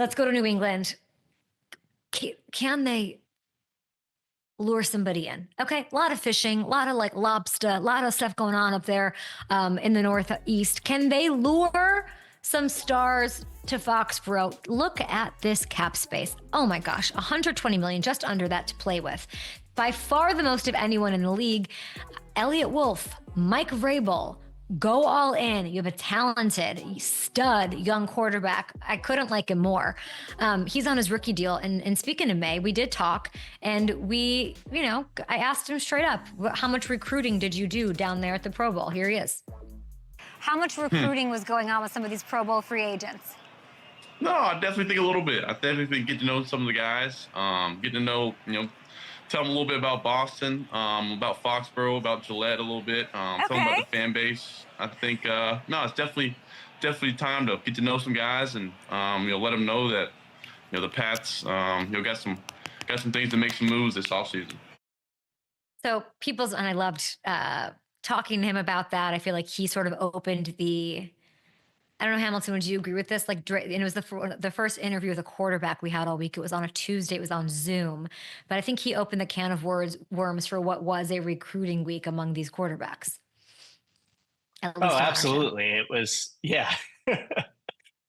Let's go to New England. Can they lure somebody in? Okay, a lot of fishing, a lot of like lobster, a lot of stuff going on up there in the Northeast. Can they lure some stars to Foxboro? Look at this cap space. Oh my gosh, 120 million, just under that to play with. By far the most of anyone in the league. Eliot Wolf, Mike Vrabel, go all in. You have a talented, stud young quarterback. I couldn't like him more. He's on his rookie deal. And speaking of May, we did talk, and I asked him straight up, how much recruiting did you do down there at the Pro Bowl? Here he is. How much recruiting was going on with some of these Pro Bowl free agents? No, I definitely think a little bit. I definitely get to know some of the guys, get to know, tell them a little bit about Boston, about Foxboro, about Gillette a little bit, tell them about the fan base. I think, it's definitely time to get to know some guys and, let them know that, the Pats, got some things to make some moves this offseason. So and I loved talking to him about that. I feel like he sort of opened I don't know, Hamilton, would you agree with this? Like, and it was the first interview with a quarterback we had all week. It was on a Tuesday. It was on Zoom. But I think he opened the can of worms for what was a recruiting week among these quarterbacks. Oh, absolutely. It was, yeah.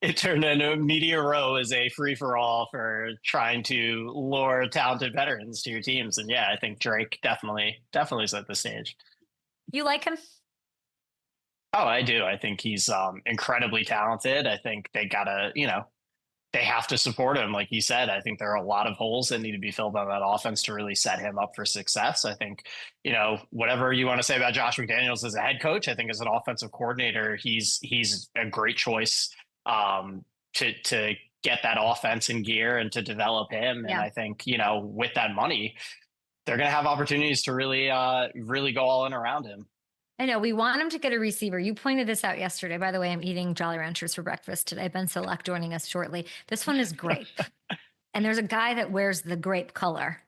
It turned into media row as a free-for-all for trying to lure talented veterans to your teams. And yeah, I think Drake definitely set the stage. You like him? Oh, I do. I think he's incredibly talented. I think they they have to support him. Like you said, I think there are a lot of holes that need to be filled on that offense to really set him up for success. I think, whatever you want to say about Josh McDaniels as a head coach, I think as an offensive coordinator, he's a great choice to get that offense in gear and to develop him. Yeah. And I think, with that money, they're going to have opportunities to really go all in around him. I know we want him to get a receiver. You pointed this out yesterday. By the way, I'm eating Jolly Ranchers for breakfast today. Ben Selleck joining us shortly. This one is grape. And there's a guy that wears the grape color,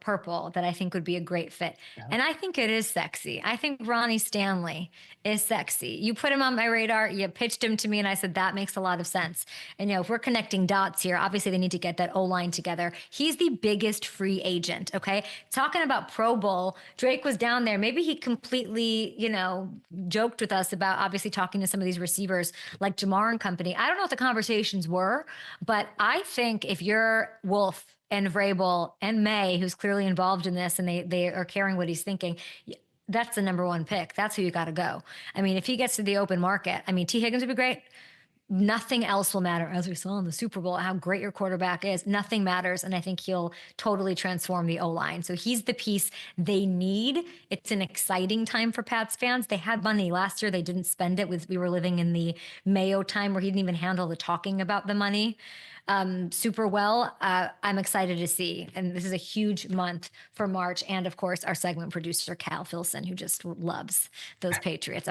purple, that I think would be a great fit. Yeah. And I think it is sexy. I think Ronnie Stanley is sexy. You put him on my radar, you pitched him to me, and I said, that makes a lot of sense. And, if we're connecting dots here, obviously they need to get that O-line together. He's the biggest free agent, okay? Talking about Pro Bowl, Drake was down there. Maybe he completely, joked with us about obviously talking to some of these receivers like Jamar and company. I don't know what the conversations were, but I think if you're Wolf and Vrabel and May, who's clearly involved in this, and they are caring what he's thinking, that's the number one pick. That's who you got to go. I mean, if he gets to the open market, T. Higgins would be great. Nothing else will matter. As we saw in the Super Bowl, how great your quarterback is, nothing matters. And I think he'll totally transform the O-line. So he's the piece they need. It's an exciting time for Pats fans. They had money last year. They didn't spend it. We were living in the Mayo time where he didn't even handle the talking about the money super well. I'm excited to see. And this is a huge month for March. And of course, our segment producer, Cal Filson, who just loves those Patriots. All right.